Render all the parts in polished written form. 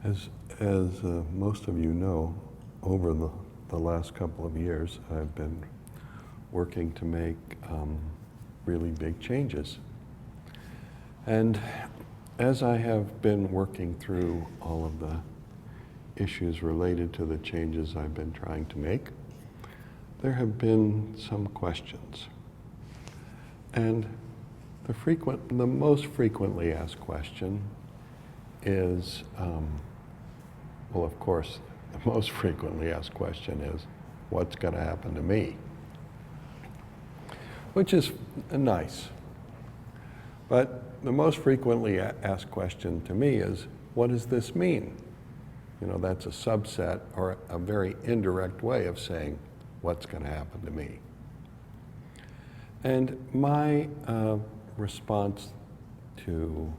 As most of you know, over the last couple of years, I've been working to make really big changes. And as I have been working through all of the issues related to the changes I've been trying to make, there have been some questions. And the most frequently asked question is, well, of course, the most frequently asked question is, what's going to happen to me? Which is nice. But the most frequently asked question to me is, what does this mean? You know, that's a subset or a very indirect way of saying, what's going to happen to me? And my response to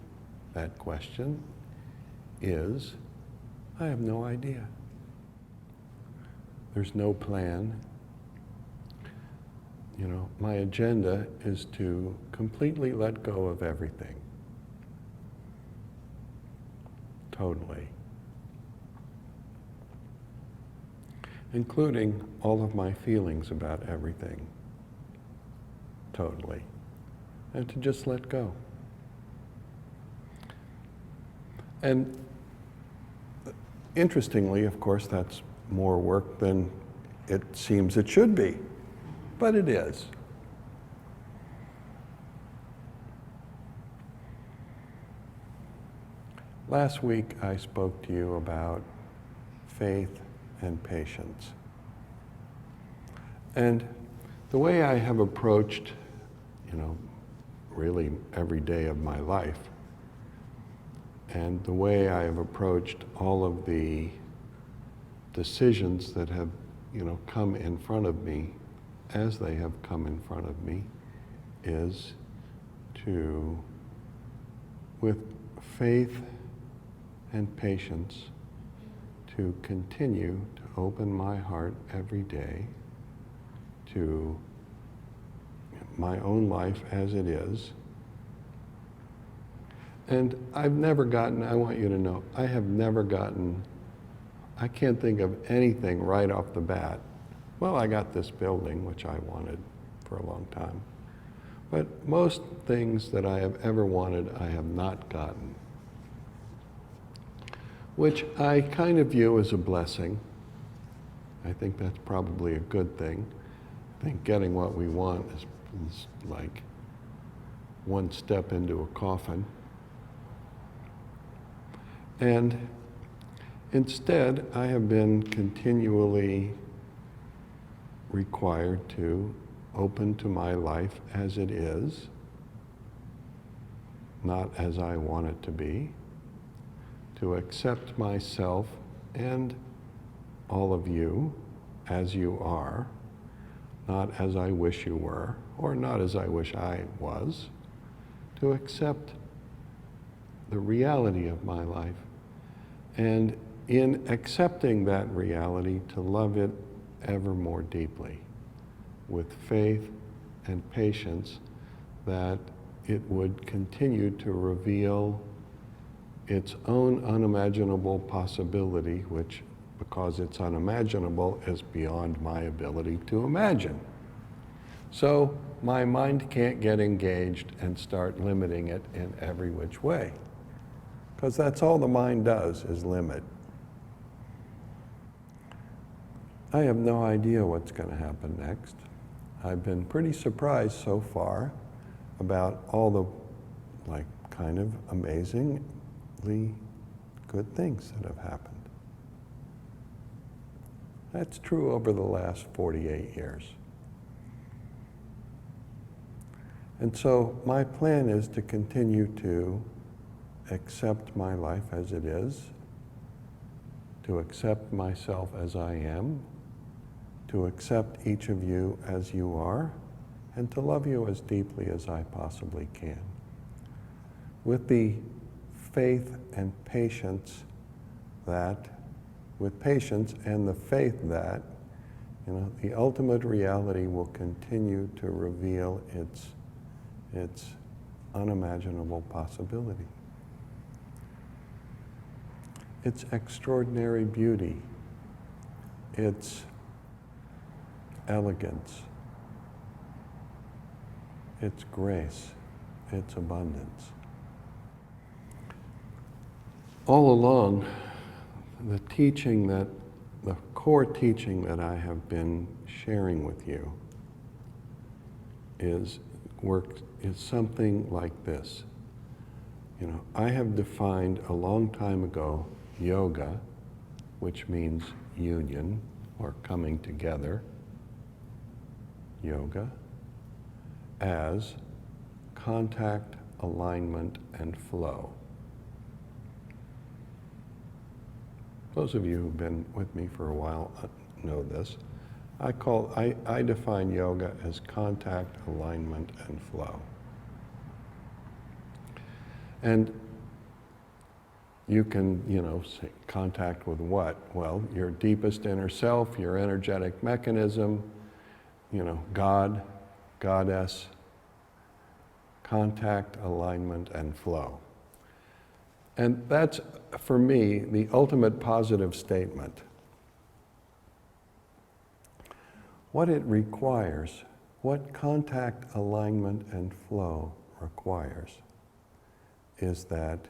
that question is, I have no idea. There's no plan. You know, my agenda is to completely let go of everything. Totally. Including all of my feelings about everything. Totally. And to just let go. And interestingly, of course, that's more work than it seems it should be, but it is. Last week, I spoke to you about faith and patience. And the way I have approached, you know, really every day of my life, and the way I have approached all of the decisions that have, you know, come in front of me as they have come in front of me is to, with faith and patience, to continue to open my heart every day to my own life as it is. And I've never gotten, I want you to know, I have never gotten, I can't think of anything right off the bat. Well, I got this building, which I wanted for a long time. But most things that I have ever wanted, I have not gotten. Which I kind of view as a blessing. I think that's probably a good thing. I think getting what we want is like one step into a coffin. And instead, I have been continually required to open to my life as it is, not as I want it to be, to accept myself and all of you as you are, not as I wish you were, or not as I wish I was, to accept the reality of my life. And in accepting that reality, to love it ever more deeply, with faith and patience that it would continue to reveal its own unimaginable possibility, which, because it's unimaginable, is beyond my ability to imagine. So my mind can't get engaged and start limiting it in every which way. Because that's all the mind does, is limit. I have no idea what's going to happen next. I've been pretty surprised so far about all the, like, kind of amazingly good things that have happened. That's true over the last 48 years. And so my plan is to continue to accept my life as it is, to accept myself as I am, to accept each of you as you are, and to love you as deeply as I possibly can. With the faith and patience that, with patience and the faith that, you know, the ultimate reality will continue to reveal its unimaginable possibility. It's extraordinary beauty. It's elegance. It's grace. It's abundance. All along, the core teaching that I have been sharing with you is something like this. I have defined a long time ago yoga, which means union or coming together, yoga, as contact, alignment, and flow. Those of you who've been with me for a while know this. I define yoga as contact, alignment, and flow. And you can, say contact with what? Well, your deepest inner self, your energetic mechanism, God, Goddess, contact, alignment, and flow. And that's, for me, the ultimate positive statement. What it requires, what contact, alignment, and flow requires, is that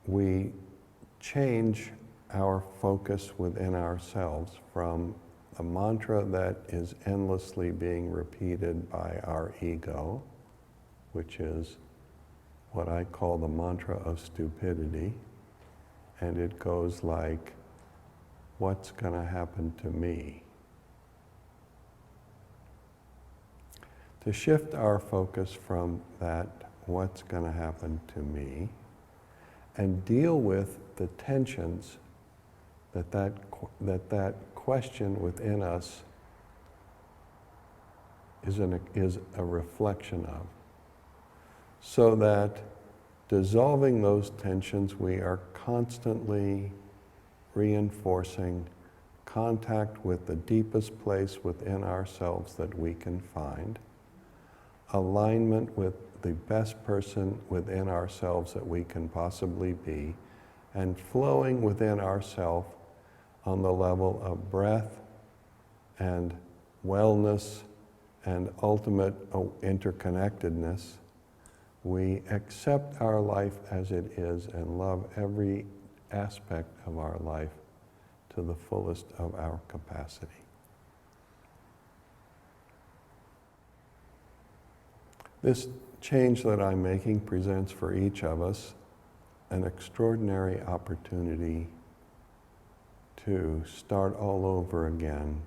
we change our focus within ourselves from a mantra that is endlessly being repeated by our ego, which is what I call the mantra of stupidity, and it goes like, what's going to happen to me? To shift our focus from that, what's going to happen to me, and deal with the tensions that question within us is a reflection of. So that dissolving those tensions, we are constantly reinforcing contact with the deepest place within ourselves that we can find, alignment with the best person within ourselves that we can possibly be, and flowing within ourselves on the level of breath and wellness and ultimate interconnectedness. We accept our life as it is and love every aspect of our life to the fullest of our capacity. This change that I'm making presents for each of us an extraordinary opportunity to start all over again,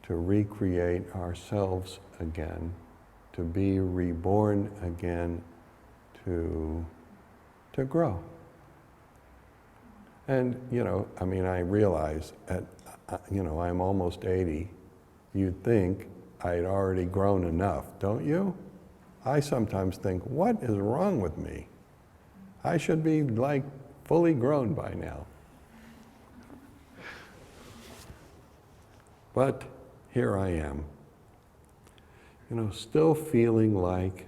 to recreate ourselves again, to be reborn again, to grow. And, I realize I'm almost 80. You'd think I'd already grown enough, don't you? I sometimes think, what is wrong with me? I should be fully grown by now. But here I am, still feeling like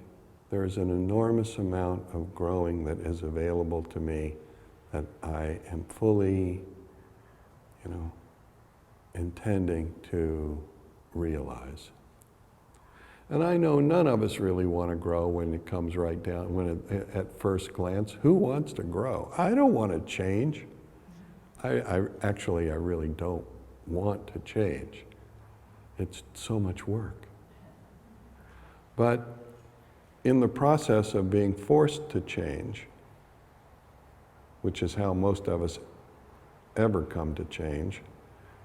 there's an enormous amount of growing that is available to me that I am fully, intending to realize. And I know none of us really want to grow when it comes right down, at first glance. Who wants to grow? I don't want to change. I really don't want to change. It's so much work. But in the process of being forced to change, which is how most of us ever come to change,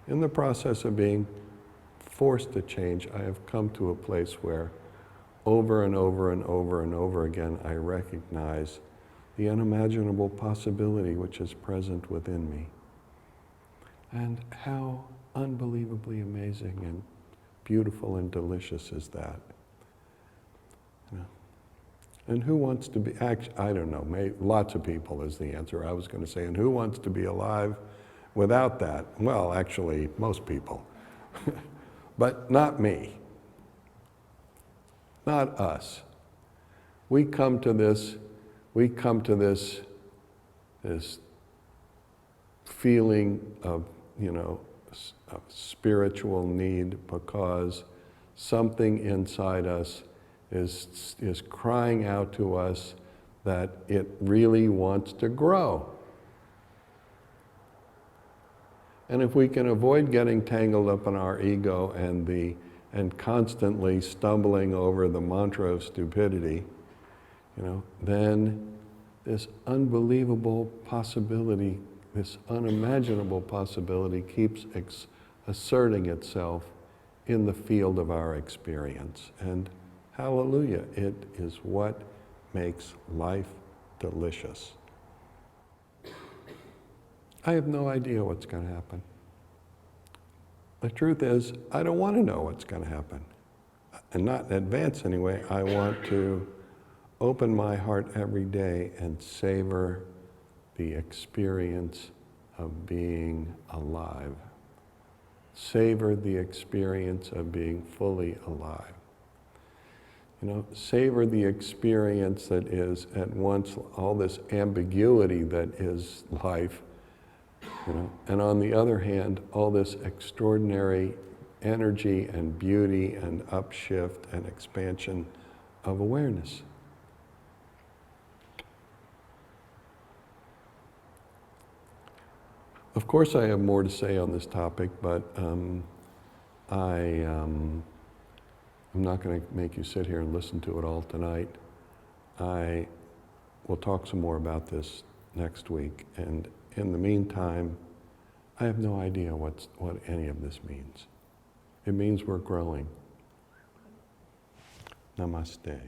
in the process of being forced to change, I have come to a place where over and over and over and over again, I recognize the unimaginable possibility which is present within me. And how unbelievably amazing and beautiful and delicious is that? And who wants to be, I don't know, lots of people is the answer. I was going to say, and who wants to be alive without that? Well, actually, most people. But not me. Not us. We come to this this feeling of, of spiritual need because something inside us is crying out to us that it really wants to grow. And if we can avoid getting tangled up in our ego and constantly stumbling over the mantra of stupidity, then this unbelievable possibility, this unimaginable possibility keeps asserting itself in the field of our experience. And hallelujah, it is what makes life delicious. I have no idea what's going to happen. The truth is, I don't want to know what's going to happen. And not in advance anyway. I want to open my heart every day and savor the experience of being alive. Savor the experience of being fully alive. Savor the experience that is at once all this ambiguity that is life, and on the other hand, all this extraordinary energy and beauty and upshift and expansion of awareness. Of course, I have more to say on this topic, but I'm not going to make you sit here and listen to it all tonight. I will talk some more about this next week, and in the meantime, I have no idea what any of this means. It means we're growing. Namaste.